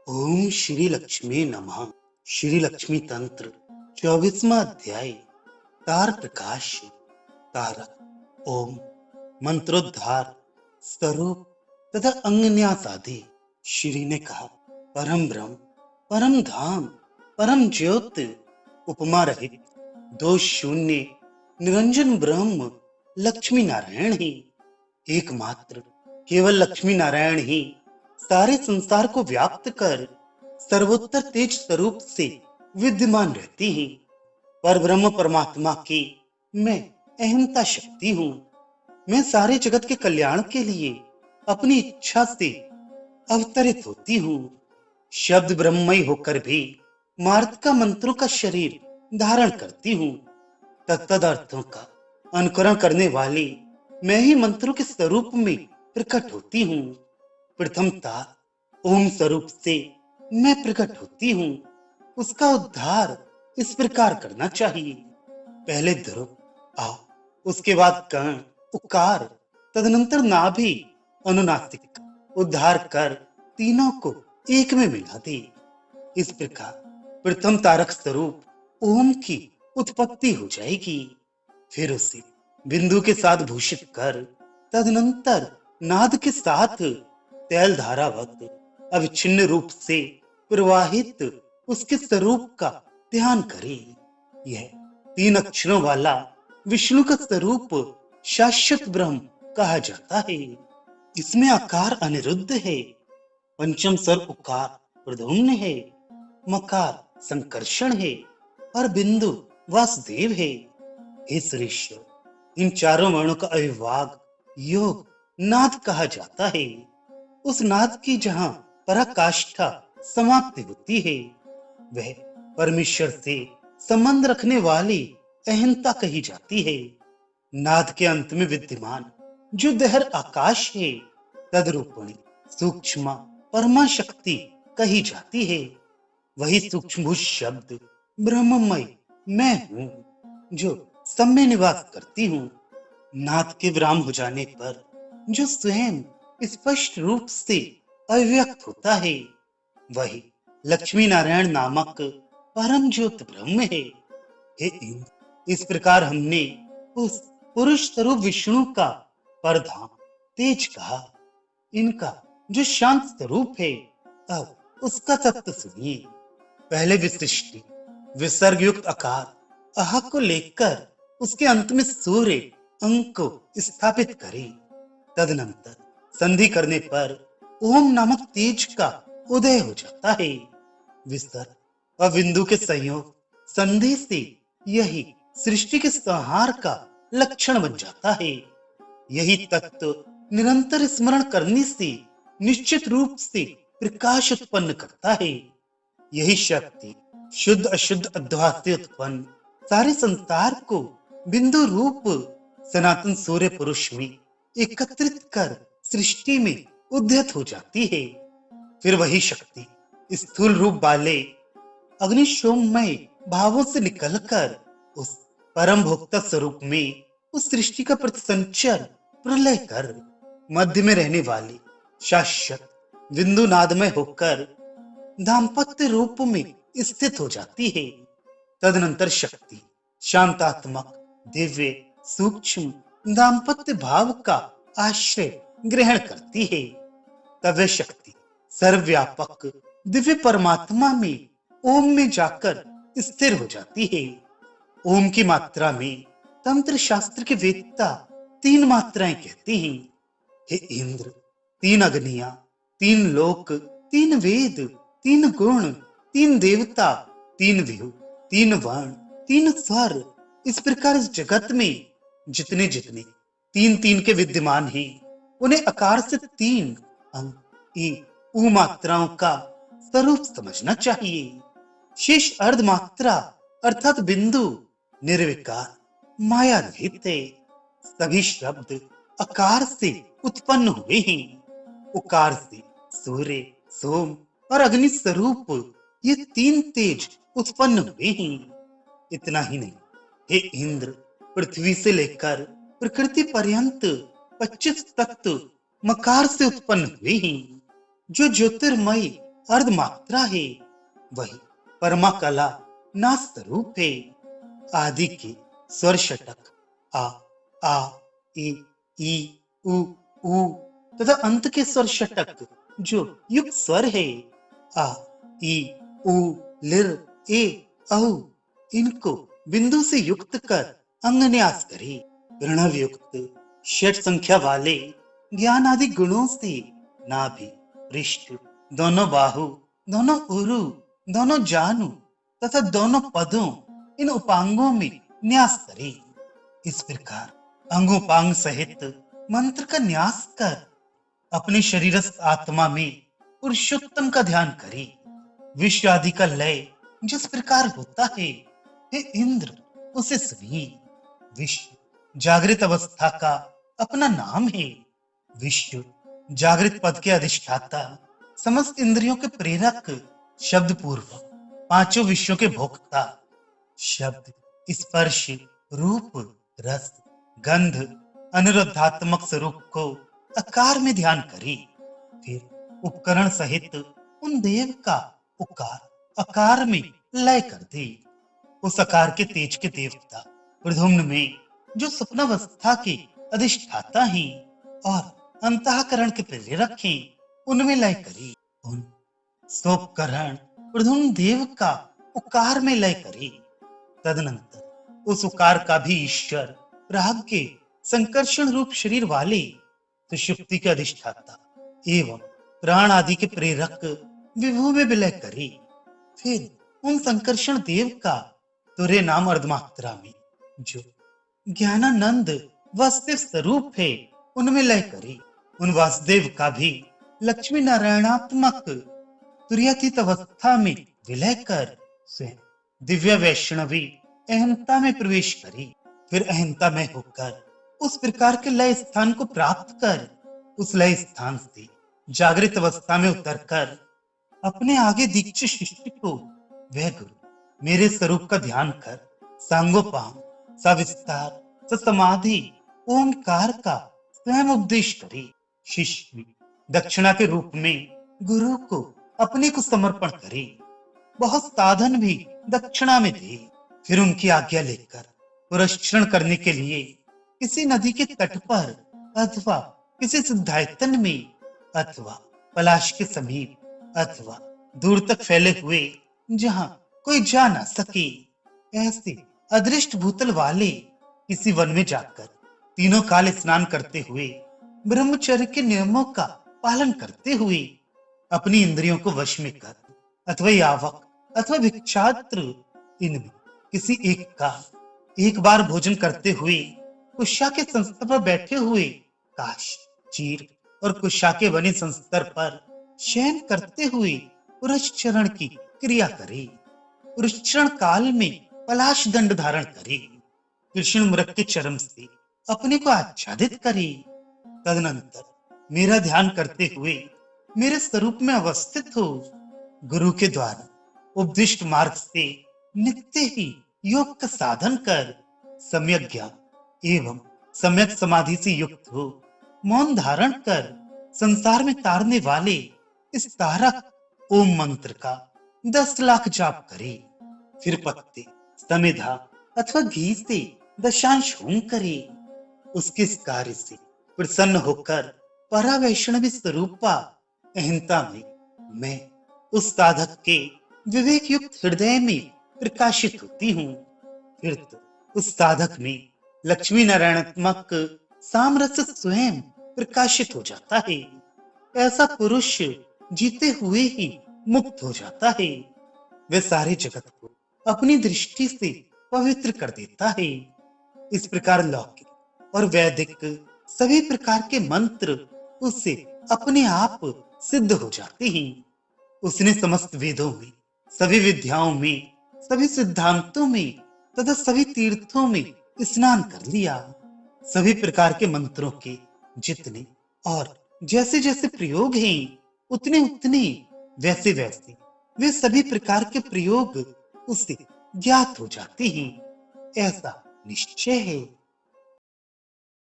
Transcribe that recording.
ओम श्री लक्ष्मी नमः। श्री लक्ष्मी तंत्र 24वां अध्याय। तार प्रकाश तारा। ओम मंत्रोद्धार स्वरूप तथा अंगन्यास आदि। श्री ने कहा, परम ब्रह्म, परम धाम, परम ज्योत, उपमा रहित, दोष शून्य, निरंजन ब्रह्म लक्ष्मी नारायण ही एकमात्र, केवल लक्ष्मी नारायण ही सारे संसार को व्याप्त कर सर्वोत्तर तेज स्वरूप से विद्यमान रहती हैं। पर ब्रह्म परमात्मा की मैं अहंता शक्ति हूँ। मैं सारे जगत के कल्याण के लिए अपनी इच्छा से अवतरित होती हूँ। शब्द ब्रह्ममय होकर भी मार्ग मंत्रों का शरीर धारण करती हूँ। तत्तद अर्थों का अनुकरण करने वाली मैं ही मंत्रों के स्वरूप में प्रकट होती हूँ। प्रथमता ओम स्वरूप से मैं प्रकट होती हूँ। उसका उद्धार इस प्रकार करना चाहिए। पहले ध्रुव आ, उसके बाद कर्ण, उकार, तदनंतर नाभि, अनुनासिक उद्धार कर तीनों को एक में मिला दे। इस प्रकार प्रथम तारक स्वरूप ओम की उत्पत्ति हो जाएगी। फिर उसे बिंदु के साथ भूषित कर तदनंतर नाद के साथ तैल धारावत अविच्छिन्न रूप से प्रवाहित उसके स्वरूप का ध्यान करे। यह तीन अक्षरों वाला विष्णु का स्वरूप शाश्वत ब्रह्म कहा जाता है। इसमें आकार अनिरुद्ध है, पंचम स्वर उकार प्रद्युम्न है, मकार संकर्षण है और बिंदु वासुदेव है। हे सुरेश्वर, इन चारों वर्णों का अविभाग योग नाद कहा जाता है। उस नाद की जहां पराकाष्ठा समाप्ति होती है, वह परमेश्वर से संबंध रखने वाली अहंता कही जाती है। नाद के अंत में विद्यमान जो दहर आकाश है, तदरूपणी सूक्ष्म परमा शक्ति कही जाती है। वही सूक्ष्म शब्द ब्रह्ममय मैं हूँ, जो सब में निवास करती हूँ। नाद के विराम हो जाने पर जो स्वयं स्पष्ट रूप से अव्यक्त होता है, वही लक्ष्मी नारायण नामक परम ज्योत ब्रह्म है। हे इंद्र, इस प्रकार हमने उस पुरुष स्वरूप विष्णु का परधाम तेज कहा। इनका जो शांत स्वरूप है, अब उसका तत्व सुनिए। पहले विसृष्टि विसर्ग युक्त आकार अह को लेकर उसके अंत में सूर्य अंक को स्थापित करें। तदनंतर संधि करने पर ओम नामक तेज का उदय हो जाता है। विसर्ग और बिंदु के संयोग संधि से यही सृष्टि के संहार का लक्षण बन जाता है। यही तत्व निरंतर स्मरण करने से निश्चित रूप से प्रकाश उत्पन्न करता है। यही शक्ति शुद्ध अशुद्ध अध्यास से उत्पन्न सारे संसार को बिंदु रूप सनातन सूर्य पुरुष में एकत्रित कर सृष्टि में उद्यत हो जाती है। फिर वही शक्ति स्थूल रूप वाले अग्निशोममय भावों से निकलकर उस परम भोक्ता स्वरूप में उस सृष्टि का प्रतिसंचर प्रलय कर मध्य में रहने वाली शाश्वत बिंदु नादमय होकर दाम्पत्य रूप में स्थित हो जाती है। तदनंतर शक्ति शांतात्मक दिव्य सूक्ष्म दाम्पत्य भाव का आश्रय ग्रहण करती है। तब वह शक्ति सर्वव्यापक दिव्य परमात्मा में ओम में जाकर स्थिर हो जाती है। ओम की मात्रा में तंत्र शास्त्र के वेदता तीन मात्राएं कहते हैं। हे इंद्र, तीन अग्नियां, तीन लोक, तीन वेद, तीन गुण, तीन देवता, तीन विहु, तीन वर्ण, तीन स्वर, इस प्रकार इस जगत में जितने जितने तीन तीन के विद्यमान हैं, उन्हें आकार से तीन अंग ई उ मात्राओं का स्वरूप समझना चाहिए। शेष अर्ध मात्रा अर्थात बिंदु निर्विकार माया रहित है। सभी शब्द आकार से उत्पन्न हुए हैं। उकार से सूर्य, सोम और अग्नि स्वरूप ये तीन तेज उत्पन्न हुए हैं। इतना ही नहीं, हे इंद्र, पृथ्वी से लेकर प्रकृति पर्यंत 25 तत्व मकार से उत्पन्न हुए हैं। जो ज्योतिर्मय अर्ध मात्रा है, वही परमा कला नाद स्वरूप है। आदि के स्वर षटक आ, आ, ए, ई, उ, ऊ तथा अंत के स्वर षटक जो युक्त स्वर है आ, ई, उ, लिर, ए, औ, इनको बिंदु से युक्त कर अंगन्यास करे। प्रणव युक्त षट संख्या वाले ज्ञान आदि गुणों से नाभि, पृष्ठ, दोनों बाहु, दोनों उरु, दोनों जानु तथा दोनों पदों इन उपांगों में न्यास करे। इस प्रकार अंगोपांग सहित मंत्र का न्यास कर अपने शरीरस्थ आत्मा में पुरुषोत्तम का ध्यान करे। विश्व आदि का लय जिस प्रकार होता है, हे इंद्र उसे सुनिए। विश्व जागृत अवस्था का अपना नाम है। विश्व जागृत पद के अधिष्ठाता, समस्त इंद्रियों के प्रेरक, शब्द पूर्वक पांचों विश्वों के भोक्ता, शब्द, स्पर्श, रूप, रस, गंध, अनुरोधात्मक स्वरूप को आकार में ध्यान करी। फिर उपकरण सहित उन देव का उकार आकार में लय कर दे। उस आकार के तेज के देवता प्रद्युम्न में जो स्वप्नावस्था के अधिष्ठाता हैं और अंतःकरण के प्रेरक हैं, उनमें लय करी। उन सोपकरण प्रद्युम्न देव का उकार में लय करी। तदनंतर उस उकार का भी ईश्वर प्राग के संकर्षण रूप शरीर वाले सुषुप्ति के अधिष्ठाता एवं प्राण आदि के प्रेरक विभू में विलय करे। फिर उन संकर्षण देव का तुरे नाम अर्धमात्रा में जो ज्ञानानंद वासुदेव स्वरूप है, उनमें लय करे। उन वासुदेव का भी लक्ष्मी नारायणात्मक तुर्यातीत अवस्था में विलय कर स्वयं दिव्य वैष्णवी अहंता में प्रवेश करी। फिर अहंता में होकर उस प्रकार के लय स्थान को प्राप्त कर उस लय स्थान से जागृत अवस्था में उतरकर अपने आगे दीक्षित शिष्य को वह गुरु मेरे स्वरूप का ध्यान कर सांगोपांग, सविस्तार, ससमाधि ओंकार का स्वयं उपदेश करे। शिष्य भी दक्षिणा के रूप में गुरु को अपने को समर्पण करे। बहुत साधन भी दक्षिणा में दे। फिर उनकी आज्ञा लेकर पुरस्चरण करने के लिए किसी नदी के तट पर अथवा किसी सिद्धायतन में अथवा पलाश के समीप अथवा दूर तक फैले हुए जहां कोई जा ना सके ऐसे अदृष्ट भूतल वाले किसी वन में जाकर तीनों काल स्नान करते हुए ब्रह्मचर्य के नियमों का पालन करते हुए अपनी इंद्रियों को वश में कर अथवा यावक अथवा भिक्षात्र इनमें किसी एक का एक बार भोजन करते हुए कुशा के संस्तर पर बैठे हुए काश, चीर और कुशा के बने संस्तर पर शयन करते हुए पुरस्चरण की क्रिया करे। पुरस्चरण काल में पलाश दंड धारण करे। कृष्ण मृग के चरम से अपने को आच्छादित करे। तदनंतर मेरा ध्यान करते हुए मेरे स्वरूप में अवस्थित हो। गुरु के द्वारा उपदिष्ट मार्ग से नित्य ही योग का साधन कर सम्यक ज्ञान एवं सम्यक समाधि से युक्त हो मौन धारण कर संसार में तारने वाले इस तारक ओम मंत्र का 10 लाख जाप करे। फिर पत्ते समिधा अथवा घी से दशांश होम करे। उसके इस कार्य से प्रसन्न होकर परा वैष्णवी स्वरूपा अहंता में मैं उस साधक के विवेक युक्त हृदय में प्रकाशित होती हूँ। फिर तो उस साधक में लक्ष्मी नारायणात्मक सामरस स्वयं प्रकाशित हो जाता है। ऐसा पुरुष जीते हुए ही मुक्त हो जाता है। वह सारे जगत को अपनी दृष्टि से पवित्र कर देता है। इस प्रकार लौकिक और वैदिक सभी प्रकार के मंत्र उससे अपने आप सिद्ध हो जाते हैं। उसने समस्त वेदों में, सभी विद्याओं में, सभी सिद्धांतों में तथा सभी तीर्थों में स्नान कर लिया। सभी प्रकार के मंत्रों के जितने और जैसे जैसे प्रयोग हैं, उतने उतने वैसे वैसे वे सभी प्रकार के प्रयोग उससे ज्ञात हो जाते हैं। ऐसा निश्चय है।